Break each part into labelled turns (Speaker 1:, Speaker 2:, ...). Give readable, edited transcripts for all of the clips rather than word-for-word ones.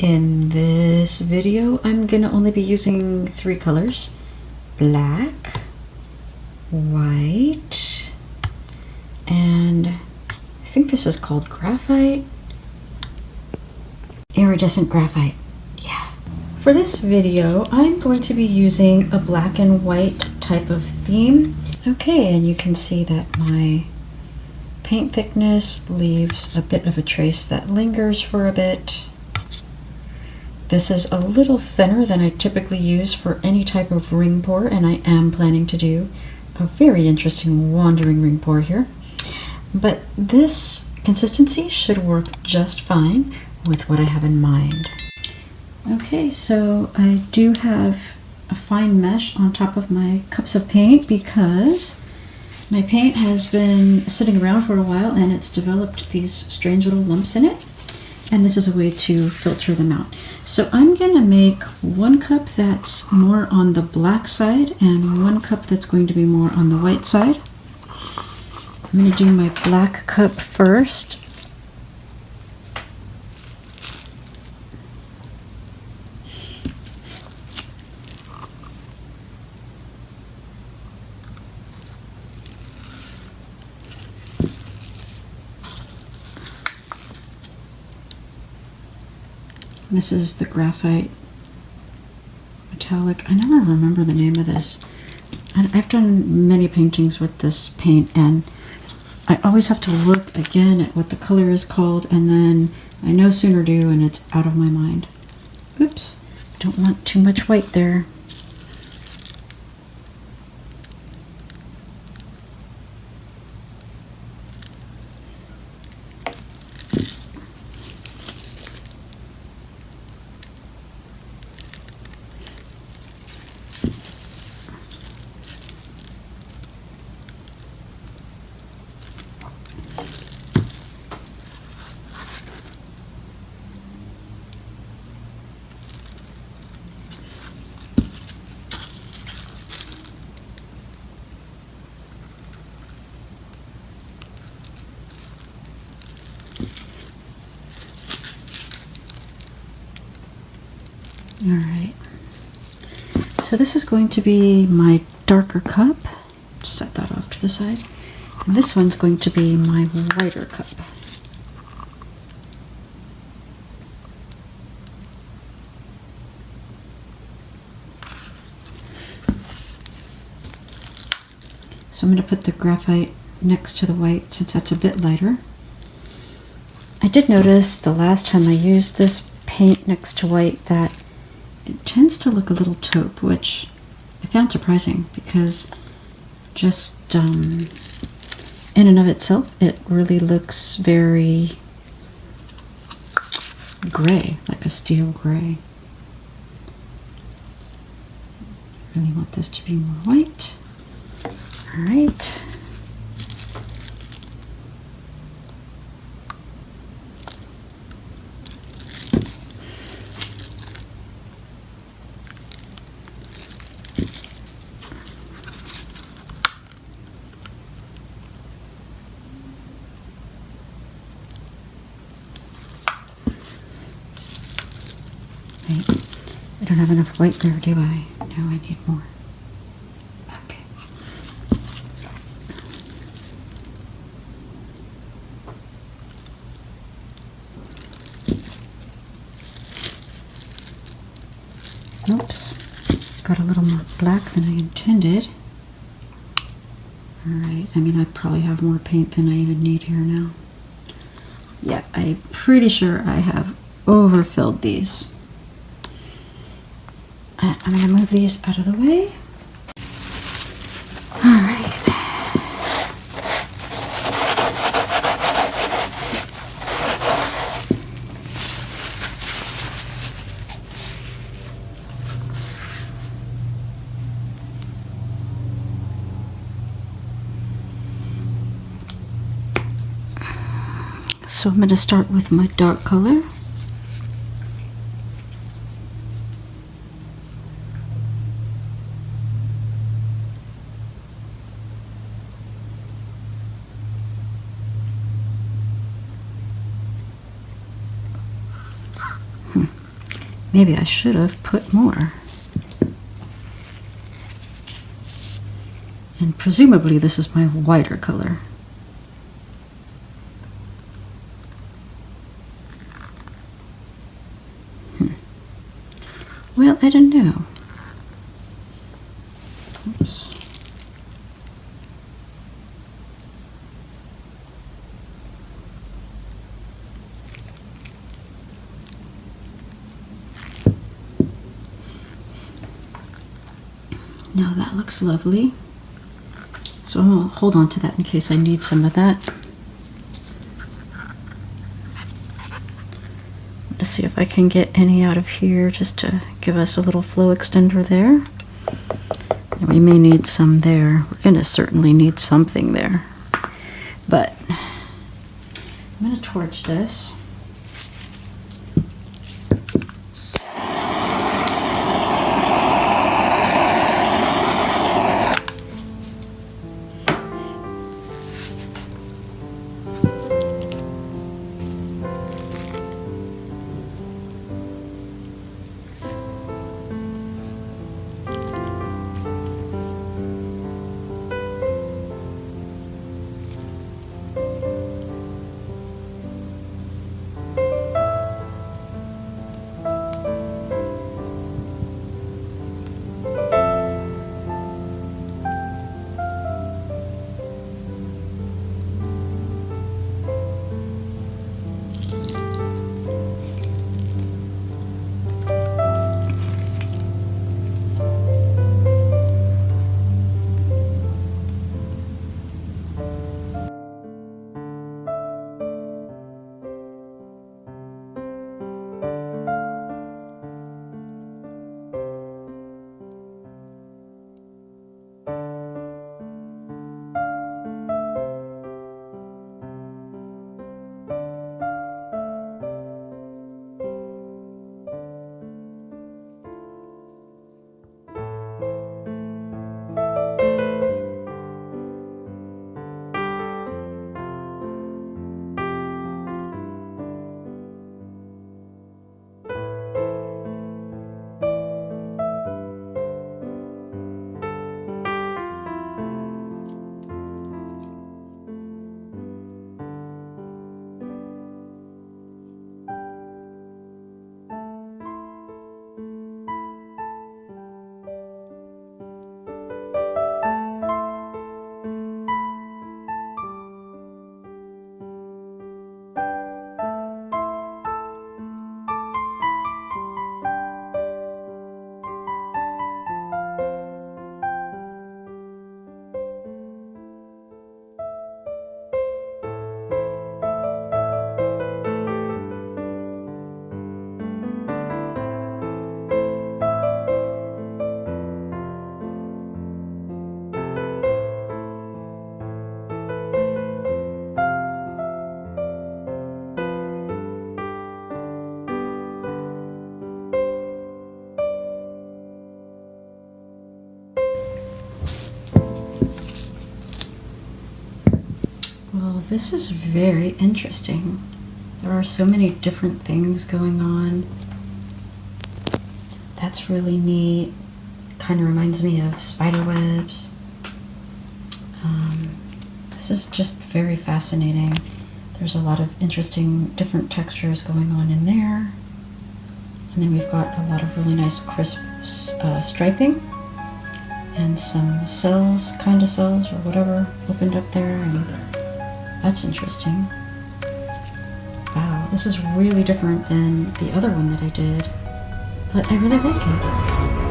Speaker 1: In this video, I'm gonna only be using 3 colors: black, white, and I think this is called graphite. Iridescent graphite, yeah. For this video, I'm going to be using a black and white type of theme. Okay, and you can see that my paint thickness leaves a bit of a trace that lingers for a bit. This is a little thinner than I typically use for any type of ring pour, and I am planning to do a very interesting wandering ring pour here. But this consistency should work just fine with what I have in mind. Okay, so I do have a fine mesh on top of my cups of paint because my paint has been sitting around for a while and it's developed these strange little lumps in it. And this is a way to filter them out. So I'm gonna make 1 cup that's more on the black side and 1 cup that's going to be more on the white side. I'm gonna do my black cup first. This is the graphite metallic. I never remember the name of this. And I've done many paintings with this paint, and I always have to look again at what the color is called, and then I no sooner do and it's out of my mind. Oops, I don't want too much white there. All right, so this is going to be my darker cup. Set that off to the side. And this one's going to be my lighter cup. So I'm going to put the graphite next to the white since that's a bit lighter. I did notice the last time I used this paint next to white that it tends to look a little taupe, which I found surprising because just in and of itself, it really looks very gray, like a steel gray. I really want this to be more white. All right. I don't have enough white there, do I? No, I need more. Okay. Oops. Got a little more black than I intended. Alright, I mean, I probably have more paint than I even need here now. Yeah, I'm pretty sure I have overfilled these. I'm going to move these out of the way. All right. So I'm going to start with my dark color. Maybe I should have put more. And presumably this is my whiter color. Well, I don't know. Oops. Now that looks lovely. So I'll hold on to that in case I need some of that. Let's see if I can get any out of here just to give us a little flow extender there. And we may need some there. We're going to certainly need something there. But I'm going to torch this. Well, this is very interesting. There are so many different things going on. That's really neat. Kind of reminds me of spider webs. This is just very fascinating. There's a lot of interesting different textures going on in there. And then we've got a lot of really nice crisp striping and some cells, kind of cells or whatever, opened up there, and that's interesting. Wow, this is really different than the other one that I did, but I really like it.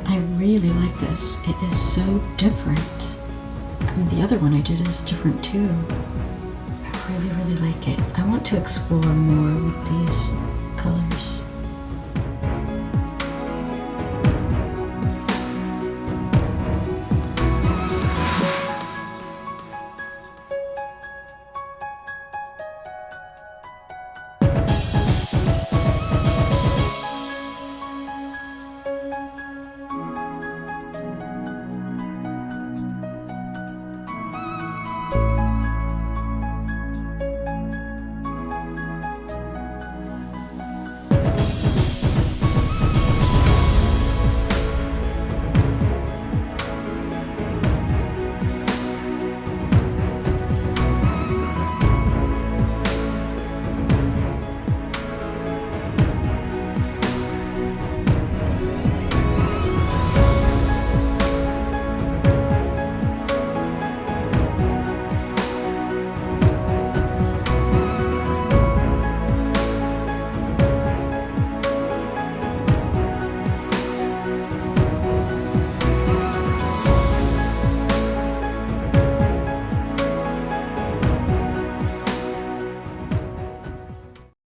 Speaker 1: I really like this. It is so different. I mean, the other one I did is different too. I really, really like it. I want to explore more with these